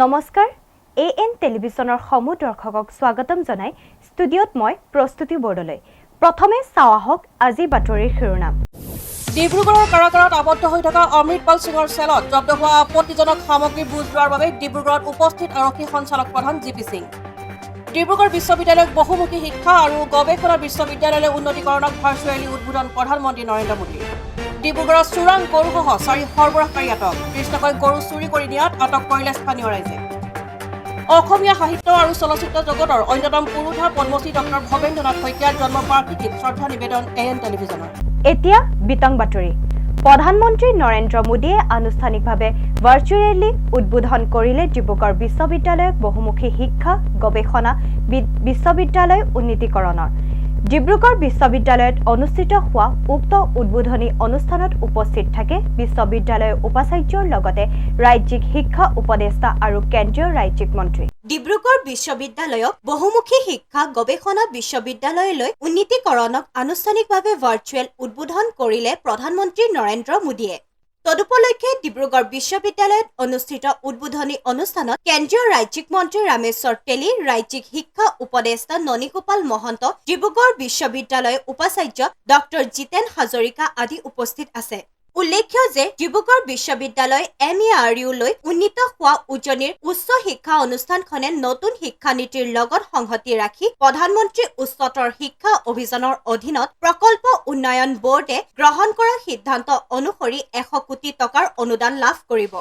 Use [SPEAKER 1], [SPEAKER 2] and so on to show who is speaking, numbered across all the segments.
[SPEAKER 1] নমস্কাৰ AN টেলিভিছনৰ সমূহ দৰ্শকক স্বাগতম জনাই ষ্টুডিঅ'ত মই প্ৰস্তুতি বৰদলৈ প্ৰথমে চাওঁহক আজি বাতৰিৰ শিৰোনাম
[SPEAKER 2] ডিব্ৰুগড়ৰ কাৰাগাৰত আবদ্ধ হৈ থকা অমৃতপাল সিঙৰ চেলত জব্দ হোৱা আপত্তিজনক সামগ্ৰী বুজ লোৱাৰ বাবে ডিব্ৰুগড়ত উপস্থিত আৰক্ষী সঞ্চালক প্ৰধান জিপি সিং ডিব্ৰুগড় বিশ্ববিদ্যালয়ক বহুমুখী শিক্ষা আৰু গৱেষণা বিশ্ববিদ্যালয়লৈ উন্নতিকৰণক ভাৰ্চুৱেলি উদ্বোধন প্ৰধানমন্ত্ৰী নৰেন্দ্ৰ মোদী ডিব্ৰুগড়ৰ চোৰাং গৰুসহ 4 সৰবৰাহকাৰী আটক কৃষ্ণকৈ গৰু চুৰি কৰি নিয়াত আটক কৰিলে স্থানীয় ৰাইজে অসমীয়া সাহিত্য আৰু চলচ্চিত্ৰ জগতৰ অন্যতম পুৰুষা পদ্মশ্ৰী ডক্টৰ ভৱেন্দ্ৰনাথ শইকীয়াৰ জন্মবাৰ্ষিকীত শ্ৰদ্ধা নিবেদন AN টেলিভিছনৰ
[SPEAKER 1] এতিয়া বিতং বাতৰি প্ৰধানমন্ত্ৰী নৰেন্দ্ৰ মোদীয়ে আনুষ্ঠানিকভাৱে ভাৰ্চুৱেলি উদ্বোধন কৰিলে ডিব্ৰুগড় বিশ্ববিদ্যালয়ক বহুমুখী শিক্ষা গৱেষণা বিশ্ববিদ্যালয় উন্নীতিকৰণৰ ডিব্ৰুগড় বিশ্ববিদ্যালয়ত অনুষ্ঠিত হোৱা উক্ত উদ্বোধনী অনুষ্ঠানত উপস্থিত থাকে বিশ্ববিদ্যালয়ৰ উপাচাৰ্যৰ লগতে ৰাজ্যিক শিক্ষা উপদেষ্টা আৰু কেন্দ্ৰীয় ৰাজ্যিক মন্ত্ৰী ডিব্ৰুগড় বিশ্ববিদ্যালয়ক বহুমুখী শিক্ষা গৱেষণা বিশ্ববিদ্যালয়লৈ উন্নীতিকৰণক আনুষ্ঠানিকভাৱে ভাৰ্চুৱেল উদ্বোধন কৰিলে প্ৰধানমন্ত্ৰী নৰেন্দ্ৰ মোদীয়ে তদুপলক্ষে ডিব্ৰুগড় বিশ্ববিদ্যালয়ত অনুষ্ঠিত উদ্বোধনী অনুষ্ঠানত কেন্দ্ৰীয় ৰাজ্যিক মন্ত্ৰী ৰামেশ্বৰ তেলী ৰাজ্যিক শিক্ষা উপদেষ্টা ননীগোপাল মহন্ত ডিব্ৰুগড় বিশ্ববিদ্যালয়ৰ উপাচাৰ্য ডক্টৰ জিতেন হাজৰিকা আদি উপস্থিত আছে উল্লেখ্য যে ডিব্ৰুগড় বিশ্ববিদ্যালয় MERU লৈ উন্নীত হোৱা উজনিৰ উচ্চ শিক্ষা অনুষ্ঠানখনে নতুন শিক্ষা নীতিৰ লগত সংহতি ৰাখি প্ৰধানমন্ত্ৰী উচ্চতৰ শিক্ষা অভিযানৰ অধীনত প্ৰকল্প উন্নয়ন বোৰ্ডে গ্ৰহণ কৰা সিদ্ধান্ত অনুসৰি 100 কোটি টকাৰ অনুদান লাভ কৰিব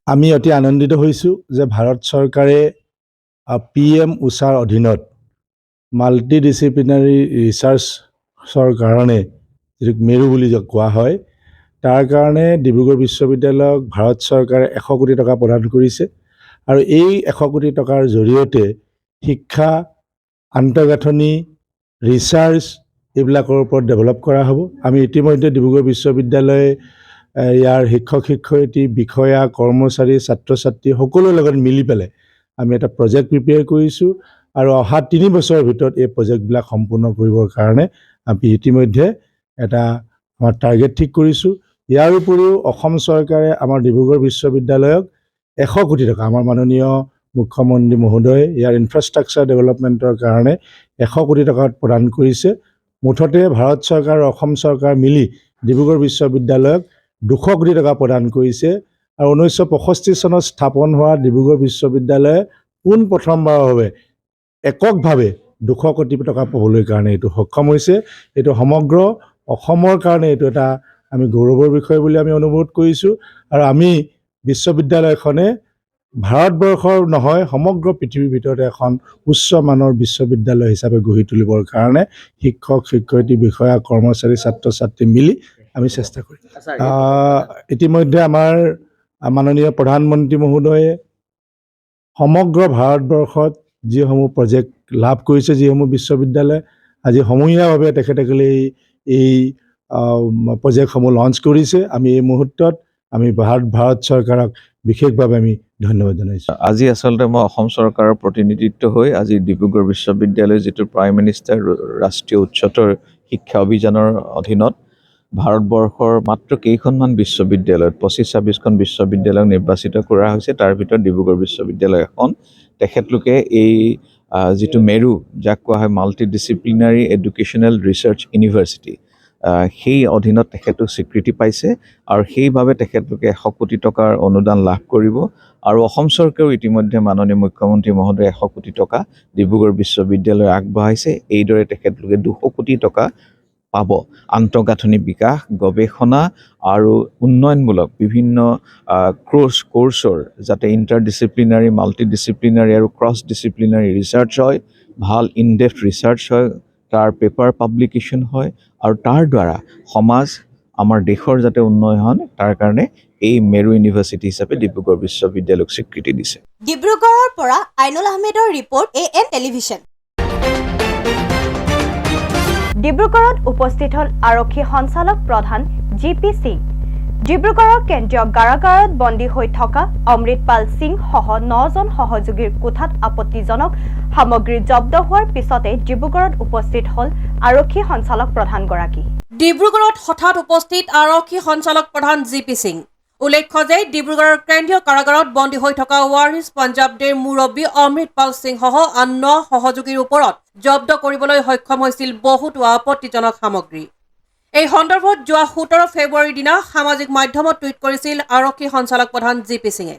[SPEAKER 3] আমি অতি আনন্দিত হৈছো যে ভাৰত চৰকাৰে PM উষাৰ অধীনত মাল্টি ডিসিপ্লিনাৰী ৰিচাৰ্চৰ কাৰণে যিটো মেৰু বুলি কোৱা হয় তাৰ কাৰণে ডিব্ৰুগড় বিশ্ববিদ্যালয়ক ভাৰত চৰকাৰে 100 কোটি টকা প্ৰদান কৰিছে আৰু এই 100 কোটি টকাৰ জৰিয়তে শিক্ষা আন্তঃগাঁথনি ৰিচাৰ্চ এইবিলাকৰ ওপৰত ডেভেলপ কৰা হ'ব আমি ইতিমধ্যে ডিব্ৰুগড় বিশ্ববিদ্যালয়ে ইয়াৰ শিক্ষক শিক্ষয়িত্ৰী বিষয়া কৰ্মচাৰী ছাত্ৰ ছাত্ৰী সকলোৰ লগত মিলি পেলাই আমি এটা প্ৰজেক্ট প্ৰিপেয়াৰ কৰিছোঁ আৰু অহা 3 বছৰৰ ভিতৰত এই প্ৰজেক্টবিলাক সম্পূৰ্ণ কৰিবৰ কাৰণে আমি ইতিমধ্যে এটা আমাৰ টাৰ্গেট ঠিক কৰিছোঁ ইয়াৰ উপৰিও অসম চৰকাৰে আমাৰ ডিব্ৰুগড় বিশ্ববিদ্যালয়ক 100 কোটি টকা আমাৰ মাননীয় মুখ্যমন্ত্ৰী মহোদয় ইয়াৰ ইনফ্ৰাষ্ট্ৰাকচাৰ ডেভেলপমেণ্টৰ কাৰণে 100 কোটি টকা প্ৰদান কৰিছে মুঠতে ভাৰত চৰকাৰ আৰু অসম চৰকাৰ মিলি ডিব্ৰুগড় বিশ্ববিদ্যালয়ক 200 কোটি টকা প্ৰদান কৰিছে আৰু 1965 চনত স্থাপন হোৱা ডিব্ৰুগড় বিশ্ববিদ্যালয়ে পোন প্ৰথমবাৰৰ বাবে এককভাৱে 200 কোটি টকা পাবলৈ কাৰণে এইটো সক্ষম হৈছে এইটো সমগ্ৰ অসমৰ কাৰণে এইটো এটা আমি গৌৰৱৰ বিষয় বুলি আমি অনুভৱ কৰিছোঁ আৰু আমি বিশ্ববিদ্যালয়খনে ভাৰতবৰ্ষৰ নহয় সমগ্ৰ পৃথিৱীৰ ভিতৰতে এখন উচ্চ মানৰ বিশ্ববিদ্যালয় হিচাপে গঢ়ি তুলিবৰ কাৰণে শিক্ষক শিক্ষয়িত্ৰী বিষয়া কৰ্মচাৰী ছাত্ৰ ছাত্ৰী মিলি আমি চেষ্টা কৰিম ইতিমধ্যে আমাৰ মাননীয় প্ৰধানমন্ত্ৰী মহোদয়ে সমগ্ৰ ভাৰতবৰ্ষত যিসমূহ প্ৰজেক্ট লাভ কৰিছে যিসমূহ বিশ্ববিদ্যালয় আজি সমূহীয়াভাৱে তেখেতসকলে এই প্ৰজেক্টসমূহ লঞ্চ কৰিছে আমি এই মুহূৰ্তত আমি ভাৰত চৰকাৰক বিশেষভাৱে আমি ধন্যবাদ জনাইছোঁ
[SPEAKER 4] আজি আচলতে মই অসম চৰকাৰৰ প্ৰতিনিধিত্ব হৈ আজি ডিব্ৰুগড় বিশ্ববিদ্যালয় যিটো প্ৰাইম মিনিষ্টাৰ ৰাষ্ট্ৰীয় উচ্চতৰ শিক্ষা অভিযানৰ অধীনত ভাৰতবৰ্ষৰ মাত্ৰ কেইখনমান বিশ্ববিদ্যালয়ত 25-26খন বিশ্ববিদ্যালয়ক নিৰ্বাচিত কৰা হৈছে তাৰ ভিতৰত ডিব্ৰুগড় বিশ্ববিদ্যালয় এখন তেখেতলোকে এই যিটো মেৰু যাক কোৱা হয় multi disciplinary educational research university সেই অধীনত তেখেতলোক স্বীকৃতি পাইছে আৰু সেইভাৱে তেখেতলোকে 100 কোটি টকাৰ অনুদান লাভ কৰিব আৰু অসম চৰকাৰেও ইতিমধ্যে মাননীয় মুখ্যমন্ত্ৰী মহোদয় 100 কোটি টকা ডিব্ৰুগড় বিশ্ববিদ্যালয় আগবঢ়াইছে এইদৰে তেখেতলোকে 200 কোটি টকা পাব আন্তঃগাঁথনি বিকাশ গৱেষণা আৰু উন্নয়নমূলক বিভিন্ন কোৰ্চৰ যাতে ইণ্টাৰডিচিপ্লিনাৰী মাল্টিডিচিপ্লিনাৰী আৰু ক্ৰছ ডিচিপ্লিনাৰী ৰিচাৰ্চ হয় ভাল ইনডেপথ ৰিচাৰ্চ হয় তাৰ পেপাৰ পাব্লিকেশ্যন হয় আৰু তাৰ দ্বাৰা সমাজ আমাৰ দেশৰ যাতে উন্নয়ন তাৰ কাৰণে এই মেৰু ইউনিভাৰ্চিটি হিচাপে ডিব্ৰুগড় বিশ্ববিদ্যালয়ক স্বীকৃতি দিছে
[SPEAKER 1] ডিব্ৰুগড়ৰ পৰা আইনুল আহমেদৰ ৰিপৰ্ট AN টেলিভিছন ডিব্ৰুগড়ত উপস্থিত হল আৰক্ষী সঞ্চালক প্ৰধান জিপি সিং ডিব্ৰুগড়ৰ কেন্দ্ৰীয় কাৰাগাৰত বন্দী হৈ থকা অমৃতপাল সিং সহ 9জন সহযোগীৰ কোঠাত আপত্তিজনক সামগ্ৰী জব্দ হোৱাৰ পিছতে ডিব্ৰুগড়ত উপস্থিত হল আৰক্ষী সঞ্চালক প্ৰধানগৰাকী
[SPEAKER 2] ডিব্ৰুগড়ত হঠাৎ উপস্থিত আৰক্ষী সঞ্চালক প্ৰধান জিপি সিং উল্লেখ্য যে ডিব্ৰুগড়ৰ কেন্দ্ৰীয় কাৰাগাৰত বন্দী হৈ থকা ৱাৰিছ পাঞ্জাব দেৰ মুৰব্বী অমৃতপাল সিংসহ আন 9 সহযোগীৰ ওপৰত জব্দ কৰিবলৈ সক্ষম হৈছিল বহুতো আপত্তিজনক সামগ্ৰী। এই সন্দৰ্ভত যোৱা 17 ফেব্ৰুৱাৰীৰ দিনা সামাজিক মাধ্যমত টুইট কৰিছিল আৰক্ষী সঞ্চালক প্ৰধান জি.পি. সিঙে।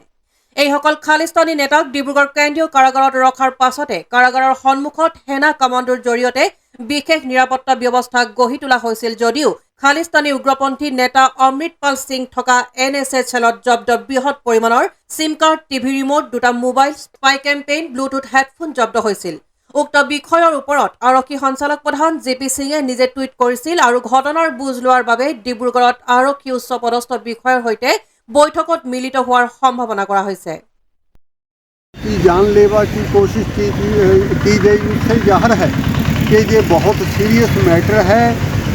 [SPEAKER 2] এইসকল খালিস্তানী নেতাক ডিব্ৰুগড় কেন্দ্ৰীয় কাৰাগাৰত ৰখাৰ পাছতে কাৰাগাৰৰ সন্মুখত সেনা কামাণ্ডোৰ জৰিয়তে বিশেষ নিৰাপত্তা ব্যৱস্থা গঢ়ি তোলা হৈছিল যদিও খালিস্তানী উগ্ৰপন্থী নেতা অমৃতপাল সিং থকা NSA চেলত জব্দ বৃহৎ পৰিমাণৰ চিম কাৰ্ড, টিভি ৰিমোট, 2টা mobile, spy campaign, Bluetooth headphone জব্দ হৈছিল। উক্ত বিষয়ৰ ওপৰত আৰক্ষী সঞ্চালক প্ৰধান জি.পি. সিঙে নিজে টুইট কৰিছিল আৰু ঘটনাৰ বুজ লোৱাৰ বাবে ডিব্ৰুগড়ত আৰক্ষী উচ্চ পদস্থ বিষয়াৰ সৈতে বৈঠকত মিলিত হোৱাৰ সম্ভাৱনা কৰা হৈছে।
[SPEAKER 5] की जानलेवा की कोशिश की गई उससे जाहिर है कि ये बहुत सीरियस मैटर है।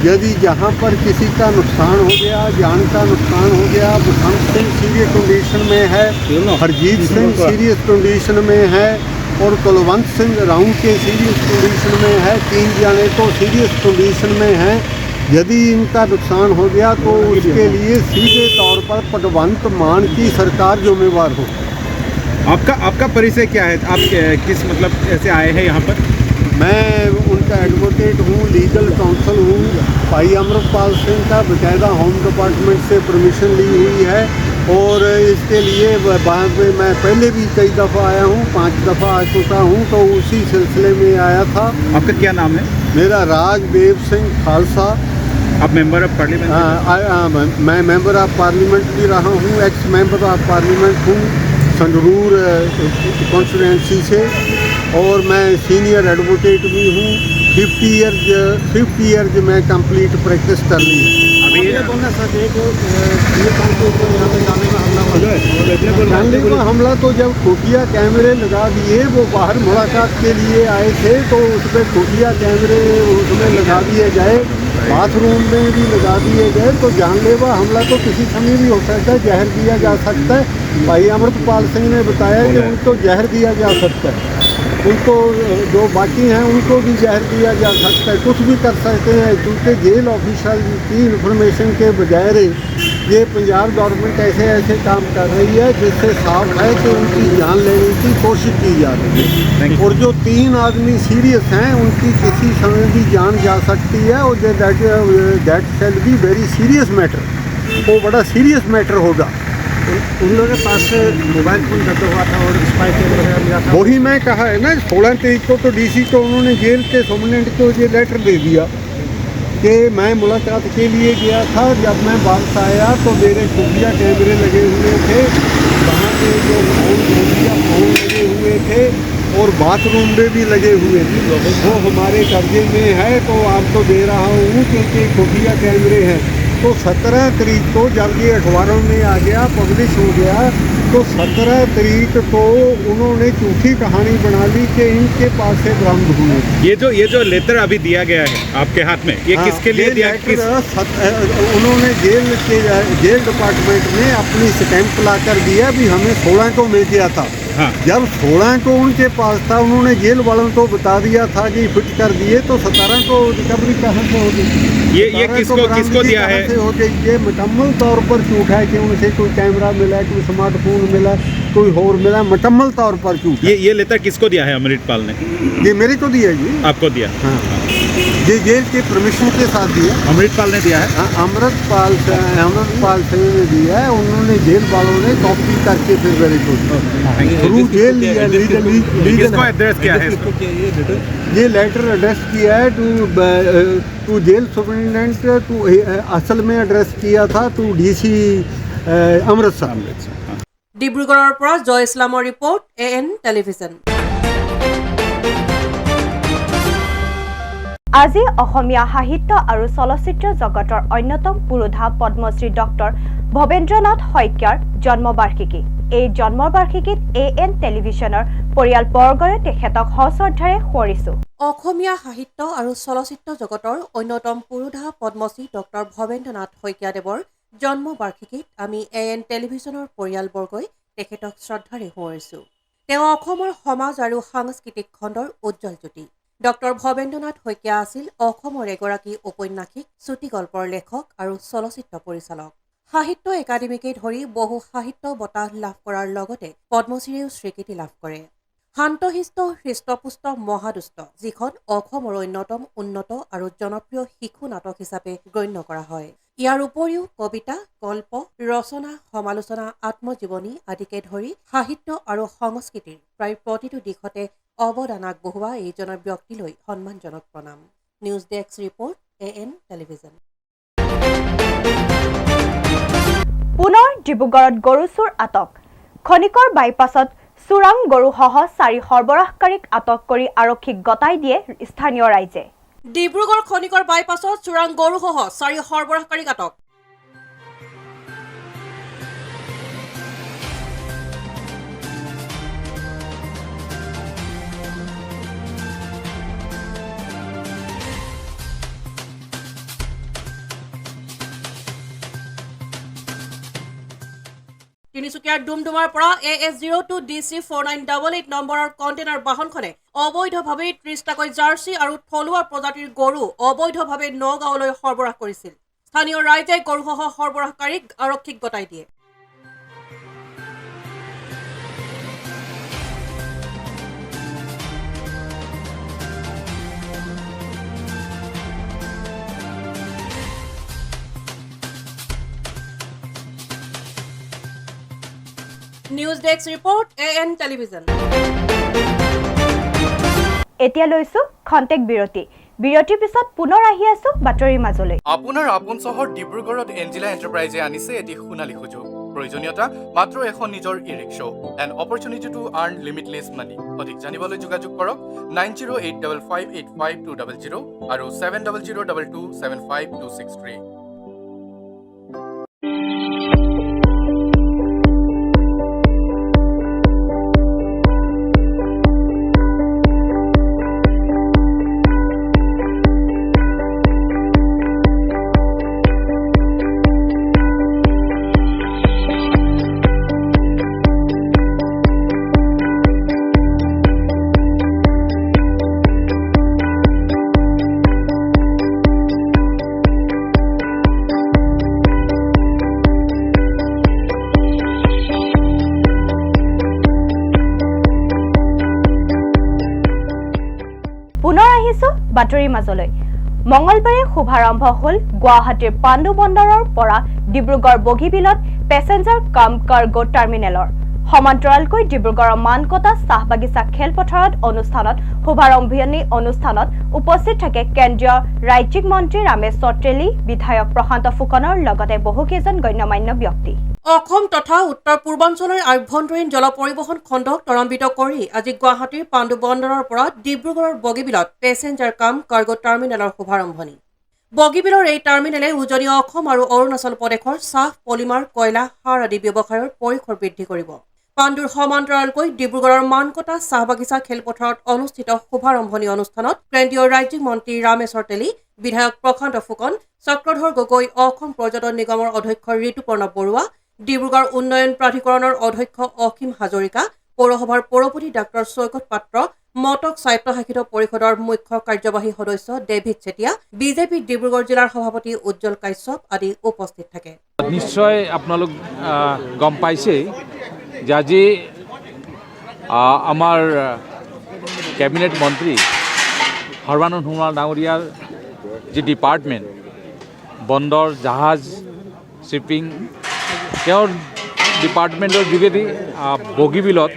[SPEAKER 5] यदि जहाँ पर किसी का नुकसान हो गया, जान का नुकसान हो गया, बसंत सिंह सीरियस कंडीशन में है, हरजीत सिंह सीरियस कंडीशन में है और कुलवंत सिंह राउंड के सीरियस कंडीशन में है, 3 जाने तो सीरियस कंडीशन में हैं। यदि इनका नुकसान हो गया तो उसके लिए सीधे तौर पर भगवंत मान की सरकार जिम्मेवार हो।
[SPEAKER 6] आपका परिचय क्या है? आप किस मतलब ऐसे आए हैं यहाँ पर?
[SPEAKER 5] मैं उनका एडवोकेट हूँ, लीगल काउंसिल हूँ। भाई अमृतपाल सिंह का बाकायदा होम डिपार्टमेंट से परमिशन ली हुई है और इसके लिए बाद में मैं पहले भी कई दफ़ा आया हूँ, 5 दफ़ा आ चुका हूँ, तो उसी सिलसिले में आया था।
[SPEAKER 6] आपका क्या नाम है?
[SPEAKER 5] मेरा राजदेव सिंह खालसा।
[SPEAKER 6] आप मेंबर ऑफ पार्लियामेंट?
[SPEAKER 5] मैं मेंबर ऑफ पार्लियामेंट भी रहा हूँ, एक्स मेंबर ऑफ पार्लियामेंट हूँ संगरूर कॉन्स्टिट्यूंसी से और मैं सीनियर एडवोकेट भी हूँ। 50 ईयर्स मैं कंप्लीट प्रैक्टिस कर ली है।
[SPEAKER 6] अभी
[SPEAKER 5] जानलेवा हमला तो जब खुफिया कैमरे लगा दिए, वो बाहर मुलाकात के लिए आए थे तो उस पर खुफिया कैमरे उसमें लगा दिए गए, बाथरूम में भी लगा दिए गए। तो जानलेवा हमला तो किसी समय भी हो सकता है, जहर दिया जा सकता है। भाई अमृतपाल सिंह ने बताया कि उनको जहर दिया जा सकता है, उनको जो बाकी हैं उनको भी जहर दिया जा सकता है, कुछ भी कर सकते हैं, क्योंकि जेल ऑफिसर की इंफॉर्मेशन के बगैर ये पंजाब गवर्नमेंट ऐसे काम कर रही है जिससे साफ है कि उनकी जान लेने की कोशिश की जा रही है। और जो 3 आदमी सीरियस हैं उनकी किसी समय भी जान जा सकती है और that shall be very serious matter, वो बड़ा सीरियस मैटर होगा।
[SPEAKER 6] उन लोगों के पास से मोबाइल फोन जब्त हुआ था और स्पाई कैमरा वगैरह मिला था।
[SPEAKER 5] वही मैं कहा है ना, 16 तारीख को तो DC को उन्होंने जेल के सुपरडेंट को ये लेटर दे दिया कि मैं मुलाकात के लिए गया था। जब मैं वापस आया तो मेरे खुफिया कैमरे लगे हुए थे, वहाँ पे जो फोन लगे हुए थे और बाथरूम में भी लगे हुए थे, वो हमारे कब्जे में है। तो आपको दे रहा हूँ क्योंकि खुफिया कैमरे हैं। तो 17 तारीख को जब ये अखबारों में आ गया, पब्लिश हो गया, तो 17 तारीख को उन्होंने झूठी कहानी बना ली कि इनके पास से बरामद हुए।
[SPEAKER 6] ये जो लेटर अभी दिया गया है आपके हाथ में, ये किसके लिए दिया?
[SPEAKER 5] उन्होंने जेल डिपार्टमेंट में अपनी स्टैंप ला कर दिया भी हमें 16 को मिल गया था।
[SPEAKER 6] हाँ।
[SPEAKER 5] जब 16 को उनके पास था, उन्होंने जेल वालों को बता दिया था कि फिट कर दिए, तो 17 को रिकवरी कहाँ से होगी?
[SPEAKER 6] ये किसको दिया है?
[SPEAKER 5] हो गई। ये मुकम्मल तौर पर झूठ है कि उनसे कोई कैमरा मिला, कोई स्मार्टफोन मिला, कोई और मिला, मुकम्मल तौर पर झूठ।
[SPEAKER 6] ये लेटर किसको दिया है? अमृतपाल ने?
[SPEAKER 5] ये मेरे को दिया जी।
[SPEAKER 6] आपको दिया?
[SPEAKER 5] हाँ, ये जेल के परमिशन के साथ दिया।
[SPEAKER 6] अमृतपाल ने दिया है?
[SPEAKER 5] अमृतपाल सिंह ने दिया है। उन्होंने जेल वालों ने कॉपी करके फिर मेरे को थ्रू जेल लिया।
[SPEAKER 6] किसको एड्रेस किया है?
[SPEAKER 5] ये लेटर एड्रेस किया है टू जेल सुपरिटेंडेंट, टू असल में एड्रेस किया था टू DC अमृतसर।
[SPEAKER 2] ডিব্ৰুগড়ৰ পৰা জয় ইছলামৰ ৰিপৰ্ট, AN টেলিভিজন।
[SPEAKER 1] আজি অসমীয়া সাহিত্য আৰু চলচ্চিত্ৰ জগতৰ অন্যতম পুৰোধা পদ্মশ্ৰী ডক্টৰ ভৱেন্দ্ৰনাথ শইকীয়াৰ জন্মবাৰ্ষিকী। এই জন্মবাৰ্ষিকীত AN টেলিভিছনৰ পৰিয়ালবৰ্গৰে তেখেতক সশ্ৰদ্ধাৰে সোঁৱৰিছোঁ।
[SPEAKER 2] অসমীয়া সাহিত্য আৰু চলচ্চিত্ৰ জগতৰ অন্যতম পুৰোধা পদ্মশ্ৰী ডক্টৰ ভৱেন্দ্ৰনাথ শইকীয়াদেৱৰ জন্মবাৰ্ষিকীত আমি AN টেলিভিছনৰ পৰিয়ালবৰ্গই তেখেতক শ্ৰদ্ধাৰে সোঁৱৰিছোঁ। তেওঁ অসমৰ সমাজ আৰু সাংস্কৃতিক খণ্ডৰ উজ্জ্বল জ্যোতি। ডক্টৰ ভৱেন্দ্ৰনাথ শইকীয়া আছিল অসমৰ এগৰাকী ঔপন্যাসিক, চুটিগল্পৰ লেখক আৰু চলচ্চিত্ৰ পৰিচালক। সাহিত্য একাডেমীকে ধৰি বহু সাহিত্য বঁটা লাভ কৰাৰ লগতে পদ্মশ্ৰীয়েও স্বীকৃতি লাভ কৰে। শান্তশিষ্ট হৃষ্টপুষ্ট মহাদুষ্ট, যিখন অসমৰ অন্যতম উন্নত আৰু জনপ্ৰিয় শিশু নাটক হিচাপে গণ্য কৰা হয়। ইয়াৰ উপৰিও কবিতা, গল্প, ৰচনা, সমালোচনা, আত্মজীৱনী আদিকে ধৰি সাহিত্য আৰু সংস্কৃতিৰ প্ৰায় প্ৰতিটো দিশতে অৱদান আগবঢ়োৱা এইজনৰ ব্যক্তিলৈ সন্মানজনক প্ৰণাম। News desk report AN television.
[SPEAKER 1] পুনৰ ডিব্ৰুগড়ত গৰু চোৰ আটক। খনিকৰ বাইপাছত চোৰাং গৰুসহ 4 সৰবৰাহকাৰীক আটক কৰি আৰক্ষীক গতাই দিয়ে স্থানীয় ৰাইজে।
[SPEAKER 2] ডিব্ৰুগড় খনিকৰ বাইপাছত চোৰাং গৰুসহ 4 সৰবৰাহকাৰীক আটক। তিনিচুকীয়াৰ ডুমডুমাৰ পৰা AS02 DC 4988 নম্বৰৰ কণ্টেইনাৰ বাহনখনে অবৈধভাৱে 30টাকৈ জাৰ্চি আৰু থলুৱা প্ৰজাতিৰ গৰু অবৈধভাৱে নগাঁৱলৈ সৰবৰাহ কৰিছিল। স্থানীয় ৰাইজে গৰুসহ সৰবৰাহকাৰীক আৰক্ষীক গতাই দিয়ে। News desk report AN television.
[SPEAKER 1] এতিয়া লৈছো খন্তেক বিৰতি। বিৰতিৰ পিছত পুনৰ আহি আছো বাতৰিৰ মাজলৈ।
[SPEAKER 7] আপোনাৰ আপোন চহৰ ডিব্ৰুগড়ত এঞ্জিলা এণ্টাৰপ্ৰাইজে আনিছে এটি সোণালী সুযোগ। প্ৰয়োজনীয়তা মাত্ৰ এখন নিজৰ e rickshaw and opportunity to earn limitless money. অধিক জানিবলৈ যোগাযোগ কৰক 9085585200 আৰু 7002275263।
[SPEAKER 1] পুনৰ আহিছো বাতৰিৰ মাজলৈ। মঙলবাৰে শুভাৰম্ভ হ'ল গুৱাহাটীৰ পাণ্ডু বন্দৰৰ পৰা ডিব্ৰুগড় বগীবিলত পেছেঞ্জাৰ কাম কাৰ্গো টাৰ্মিনেলৰ। সমান্তৰালকৈ ডিব্ৰুগড়ৰ মানকটা চাহ বাগিচা খেলপথাৰত অনুষ্ঠানত শুভাৰম্ভণি অনুষ্ঠানত উপস্থিত থাকে কেন্দ্ৰীয় ৰাজ্যিক মন্ত্ৰী ৰামেশ্বৰ তেলী, বিধায়ক প্ৰশান্ত ফুকনৰ লগতে বহুকেইজন গণ্যমান্য ব্যক্তি।
[SPEAKER 2] অসম তথা উত্তৰ পূৰ্বাঞ্চলৰ আভ্যন্তৰীণ জল পৰিবহণ খণ্ডক ত্বৰান্বিত কৰি আজি গুৱাহাটীৰ পাণ্ডু বন্দৰৰ পৰা ডিব্ৰুগড়ৰ বগীবিলত পেছেঞ্জাৰ কাম কাৰ্গো টাৰ্মিনেলৰ শুভাৰম্ভণি। বগীবিলৰ এই টাৰ্মিনেলে উজনি অসম আৰু অৰুণাচল প্ৰদেশৰ চাহ, পলিমাৰ, কয়লা, সাৰ আদি ব্যৱসায়ৰ পৰিসৰ বৃদ্ধি কৰিব। পাণ্ডুৰ সমান্তৰালকৈ ডিব্ৰুগড়ৰ মানকটা চাহ বাগিচা খেলপথাৰত অনুষ্ঠিত শুভাৰম্ভণি অনুষ্ঠানত কেন্দ্ৰীয় ৰাজ্যিক মন্ত্ৰী ৰামেশ্বৰ তেলী, বিধায়ক প্ৰশান্ত ফুকন, চক্ৰধৰ গগৈ, অসম পৰ্যটন নিগমৰ অধ্যক্ষ ঋতুপৰ্ণ বৰুৱা, ডিব্ৰুগড় উন্নয়ন প্ৰাধিকৰণৰ অধ্যক্ষ অসীম হাজৰিকা, পৌৰসভাৰ পৌৰপতি ডাঃ চৈকত পাত্ৰ, মটক স্বায়ত্তশাসিত পৰিষদৰ মুখ্য কাৰ্যবাহী সদস্য ডেভিড চেতিয়া, বিজেপি ডিব্ৰুগড় জিলাৰ সভাপতি উজ্জ্বল কাশ্যপ আদি উপস্থিত থাকে।
[SPEAKER 8] নিশ্চয় আপোনালোক গম পাইছেই যে আজি আমাৰ কেবিনেট মন্ত্ৰী সৰ্বানন্দ সোণোৱাল ডাঙৰীয়াৰ যি ডিপাৰ্টমেণ্ট বন্দৰ, জাহাজ, শ্বিপিং, তেওঁৰ ডিপাৰ্টমেণ্টৰ যোগেদি বগীবিলত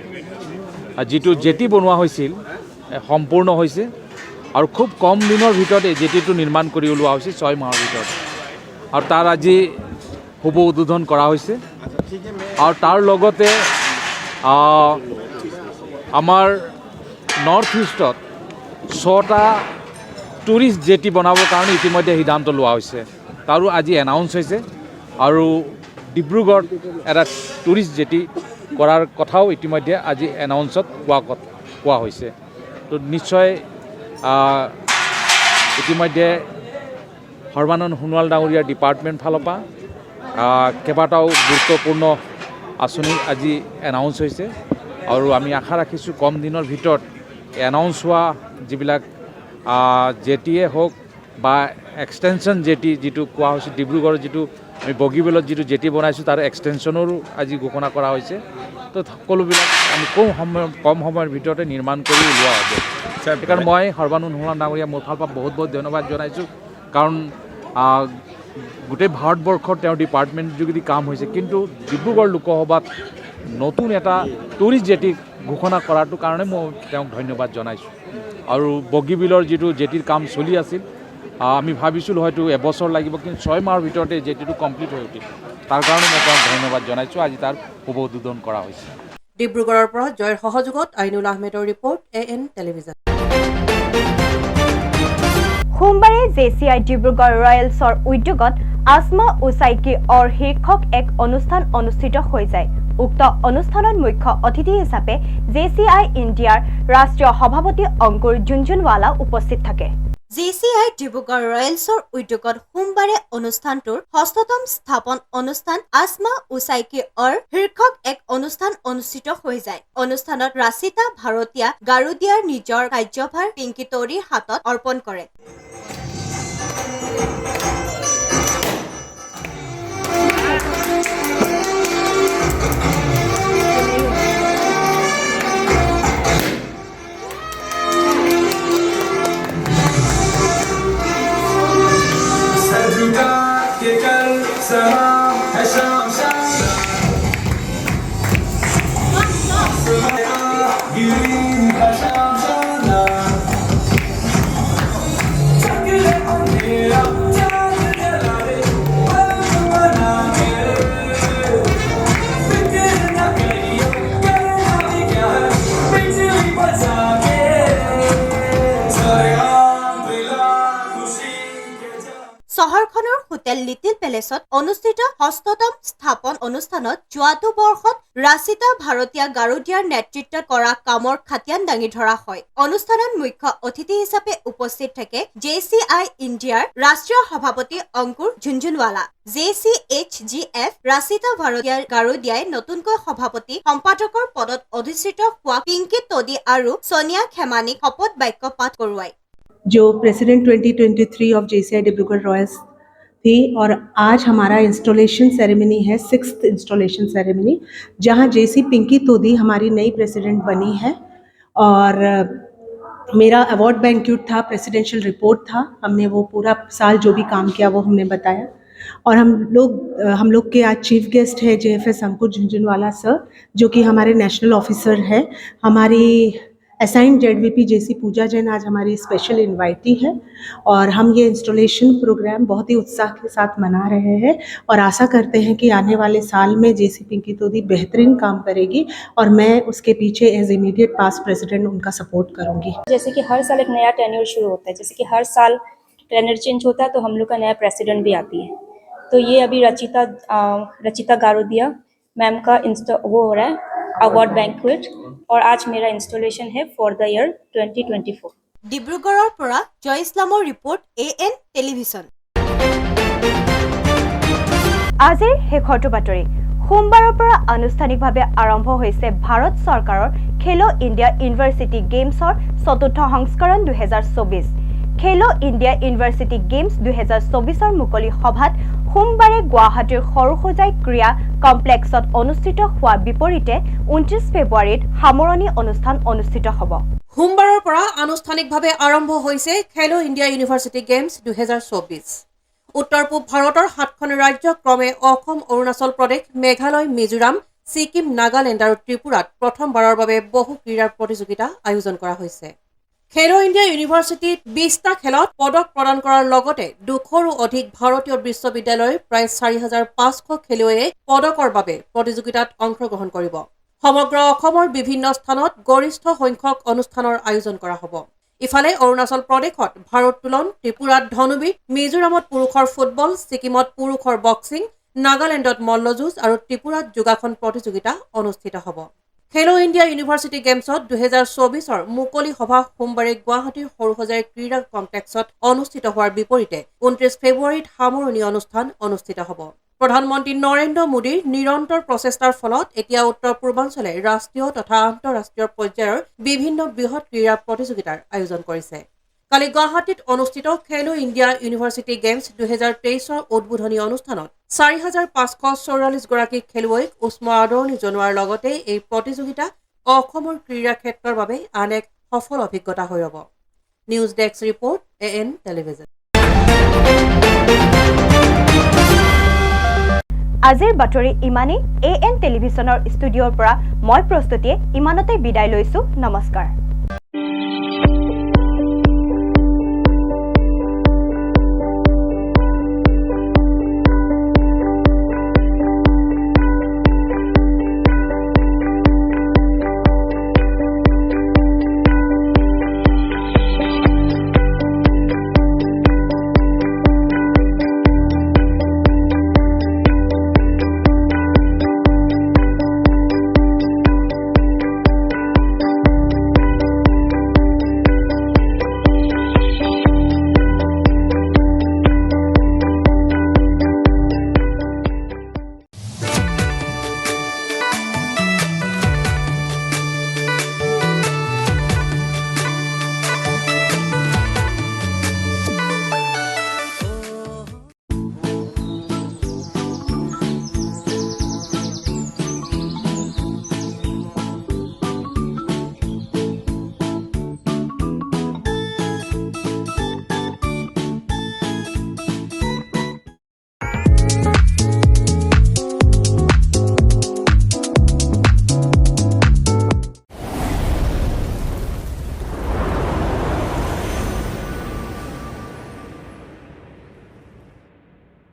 [SPEAKER 8] যিটো জেটি বনোৱা হৈছিল সম্পূৰ্ণ হৈছে আৰু খুব কম দিনৰ ভিতৰত এই জেটিটো নিৰ্মাণ কৰি ওলোৱা হৈছে 6 মাহৰ ভিতৰত, আৰু তাৰ আজি শুভ উদ্বোধন কৰা হৈছে। আৰু তাৰ লগতে আমাৰ নৰ্থ ইষ্টত 6টা টুৰিষ্ট জেটি বনাবৰ কাৰণে ইতিমধ্যে সিদ্ধান্ত লোৱা হৈছে, তাৰো আজি এনাউন্স হৈছে। আৰু ডিব্ৰুগড়ত এটা টুৰিষ্ট জেটি কৰাৰ কথাও ইতিমধ্যে আজি এনাউন্সত কোৱা হৈছে। তো নিশ্চয় ইতিমধ্যে সৰ্বানন্দ সোণোৱাল ডাঙৰীয়াৰ ডিপাৰ্টমেণ্ট ফালৰ পৰা কেইবাটাও গুৰুত্বপূৰ্ণ আঁচনি আজি এনাউন্স হৈছে, আৰু আমি আশা ৰাখিছোঁ কম দিনৰ ভিতৰত এনাউন্স হোৱা যিবিলাক জেটিয়ে হওক বা এক্সটেনশ্যন জেটি যিটো কোৱা হৈছে ডিব্ৰুগড়ৰ যিটো আমি বগীবিলত যিটো জেটি বনাইছোঁ তাৰ এক্সটেনশ্যনৰো আজি ঘোষণা কৰা হৈছে। তো সকলোবিলাক আমি কম সময়ৰ ভিতৰতে নিৰ্মাণ কৰি উলিওৱা হ'ব। সেইকাৰণে মই সৰ্বানন্দ সোণোৱাল ডাঙৰীয়া মোৰ ফালৰ পৰা বহুত ধন্যবাদ জনাইছোঁ। কাৰণ গোটেই ভাৰতবৰ্ষৰ তেওঁৰ ডিপাৰ্টমেণ্ট যোগেদি কাম হৈছে, কিন্তু ডিব্ৰুগড় লোকসভাত নতুন এটা টুৰিষ্ট জেটি ঘোষণা কৰাটোৰ কাৰণে মই তেওঁক ধন্যবাদ জনাইছোঁ। আৰু বগীবিলৰ যিটো জেটিৰ কাম চলি আছিল, আমি ভাবিছিলোঁ হয়তো এবছৰ লাগিব, কিন্তু 6 মাহৰ ভিতৰতে জেটিটো কমপ্লিট হৈ উঠিল। তাৰ কাৰণে মই তেওঁক ধন্যবাদ জনাইছোঁ। আজি তাৰ শুভ উদ্বোধন কৰা হৈছে।
[SPEAKER 2] ডিব্ৰুগড়ৰ পৰা জয়ৰ সহযোগত আইনুল আহমেদৰ ৰিপৰ্ট AN টেলিভিজন।
[SPEAKER 1] সোমবাৰে JCI ডিব্ৰুগড় ৰয়েলছৰ উদ্যোগত আসমা উচাইকি অৰ শীৰ্ষক এক অনুষ্ঠান অনুষ্ঠিত হৈ যায়। উক্ত অনুষ্ঠানত মুখ্য অতিথি হিচাপে JCI ইণ্ডিয়াৰ ৰাষ্ট্ৰীয় সভাপতি অংকুৰ ঝুনঝুনৱালা উপস্থিত থাকে। JCI ডিব্ৰুগড় ৰয়েলছৰ উদ্যোগত সোমবাৰে অনুষ্ঠানটোৰ 6ম স্থাপন অনুষ্ঠান আসমা উচাইকি অৰ শীৰ্ষক এক অনুষ্ঠান অনুষ্ঠিত হৈ যায়। অনুষ্ঠানত ৰাচিতা ভাৰতীয়া গাৰুদিয়াৰ নিজৰ কাৰ্যভাৰ পিংকি তৌৰীৰ হাতত অৰ্পণ কৰে। চহৰখনৰ হোটেল লিটিল পেলেচত অনুষ্ঠিত 6ম স্থাপন অনুষ্ঠানত যোৱাটো বৰ্ষত ৰাচিতা ভাৰতীয়া গাৰুদিয়াৰ নেতৃত্বত কৰা কামৰ খাতিয়ান দাঙি ধৰা হয়। অনুষ্ঠানত মুখ্য অতিথি হিচাপে উপস্থিত থাকে JCI ইণ্ডিয়াৰ ৰাষ্ট্ৰীয় সভাপতি অংকুৰ ঝুনঝুনৱালা। JCHGF ৰাচিতা ভাৰতীয়া গাৰুদিয়াই নতুনকৈ সভাপতি সম্পাদকৰ পদত অধিষ্ঠিত হোৱা পিংকি তদী আৰু সোনিয়া খেমানীক শপত বাক্য পাঠ কৰোৱায়।
[SPEAKER 9] जो president 2023 of JCI Dibrugarh Royals थी और आज हमारा इंस्टॉलेशन सेरेमनी है, 6th इंस्टॉलेशन सेरेमनी, जहां JC पिंकी तोदी हमारी नई प्रेसिडेंट बनी है। और मेरा अवार्ड बैंक्यूट था, प्रेसिडेंशियल रिपोर्ट था, हमने वो पूरा साल जो भी काम किया वो हमने बताया। और हम लोग के आज चीफ गेस्ट है JFS अंकुर झुनझुनवाला सर, जो कि हमारे नेशनल ऑफिसर है। हमारी असाइंड ZVP JC पूजा जैन आज हमारी स्पेशल इन्वाइटी है और हम ये इंस्टॉलेशन प्रोग्राम बहुत ही उत्साह के साथ मना रहे हैं और आशा करते हैं कि आने वाले साल में JC पिंकी तोदी बेहतरीन काम करेगी और मैं उसके पीछे एज इमीडिएट पास्ट प्रेसिडेंट उनका सपोर्ट करूंगी।
[SPEAKER 10] जैसे कि हर साल एक नया टेन्योर शुरू होता है, जैसे कि हर साल टेन्योर चेंज होता है तो हम लोग का नया प्रेसिडेंट भी आती है। तो ये अभी रचिता गारुदिया मैम का वो हो रहा है अवार्ड बैंक्वेट और आज मेरा इंस्टॉलेशन है फॉर द ईयर 2024।
[SPEAKER 1] ডিব্ৰুগড়ৰ পৰা জয় ইছলামৰ ৰিপৰ্ট AN টেলিভিজন। আজিৰ শেষৰটো বাতৰি। সোমবাৰৰ পৰা আনুষ্ঠানিকভাৱে আৰম্ভ হৈছে ভাৰত চৰকাৰৰ খেলো ইণ্ডিয়া ইউনিভাৰ্চিটি গেমছৰ 4ৰ্থ সংস্কৰণ 2024। খেলো ইণ্ডিয়া ইউনিভাৰ্চিটি গেমছ 2024ৰ মুকলি সভাত সোমবাৰে গুৱাহাটীৰ সৰুসজাই ক্ৰীড়া কমপ্লেক্সত অনুষ্ঠিত হোৱাৰ বিপৰীতে 29 ফেব্ৰুৱাৰীত সামৰণি অনুষ্ঠান অনুষ্ঠিত হ'ব।
[SPEAKER 2] সোমবাৰৰ পৰা আনুষ্ঠানিকভাৱে আৰম্ভ হৈছে খেলো ইণ্ডিয়া ইউনিভাৰ্চিটি গেমছ 2024। উত্তৰ পূব ভাৰতৰ 7খন ৰাজ্য ক্ৰমে অসম, অৰুণাচল প্ৰদেশ, মেঘালয়, মিজোৰাম, ছিকিম, নাগালেণ্ড আৰু ত্ৰিপুৰাত প্ৰথমবাৰৰ বাবে বহু ক্ৰীড়া প্ৰতিযোগিতা আয়োজন কৰা হৈছে। খেলো ইণ্ডিয়া ইউনিভাৰ্চিটিত 20টা খেলত পদক প্ৰদান কৰাৰ লগতে 200ৰো অধিক ভাৰতীয় বিশ্ববিদ্যালয়ৰ প্ৰায় 4,500 খেলুৱৈয়ে পদকৰ বাবে প্ৰতিযোগিতাত অংশগ্ৰহণ কৰিব। সমগ্ৰ অসমৰ বিভিন্ন স্থানত গৰিষ্ঠ সংখ্যক অনুষ্ঠানৰ আয়োজন কৰা হ'ব। ইফালে অৰুণাচল প্ৰদেশত ভাৰোত্তোলন, ত্ৰিপুৰাত ধনুবিদ, মিজোৰামত পুৰুষৰ ফুটবল, ছিকিমত পুৰুষৰ বক্সিং, নাগালেণ্ডত মল্লযুঁজ আৰু ত্ৰিপুৰাত যোগাসন প্ৰতিযোগিতা অনুষ্ঠিত হ'ব। খেলো ইণ্ডিয়া ইউনিভাৰ্চিটি গেমছত 2024ৰ মুকলি সভা সোমবাৰে গুৱাহাটীৰ সৰুসজাই ক্ৰীড়া কমপ্লেক্সত অনুষ্ঠিত হোৱাৰ বিপৰীতে 29 ফেব্ৰুৱাৰীত সামৰণি অনুষ্ঠান অনুষ্ঠিত হ'ব। প্ৰধানমন্ত্ৰী নৰেন্দ্ৰ মোদীৰ নিৰন্তৰ প্ৰচেষ্টাৰ ফলত এতিয়া উত্তৰ পূৰ্বাঞ্চলে ৰাষ্ট্ৰীয় তথা আন্তঃৰাষ্ট্ৰীয় পৰ্যায়ৰ বিভিন্ন বৃহৎ ক্ৰীড়া প্ৰতিযোগিতাৰ আয়োজন কৰিছে। কালি গুৱাহাটীত অনুষ্ঠিত খেলো ইণ্ডিয়া ইউনিভাৰ্চিটি গেমছ 2023ৰ উদ্বোধনী অনুষ্ঠানত 4,544 গৰাকী খেলুৱৈক উষ্ম আদৰণি জনোৱাৰ লগতে এই প্ৰতিযোগিতা অসমৰ ক্ৰীড়া ক্ষেত্ৰৰ বাবে আন এক সফল অভিজ্ঞতা হৈ ৰ'ব। News desk report AN television.
[SPEAKER 1] আজিৰ বাতৰি ইমানেই। AN টেলিভিছনৰ ষ্টুডিঅ'ৰ পৰা মই প্ৰস্তুতিয়ে ইমানতে বিদায় লৈছো। নমস্কাৰ।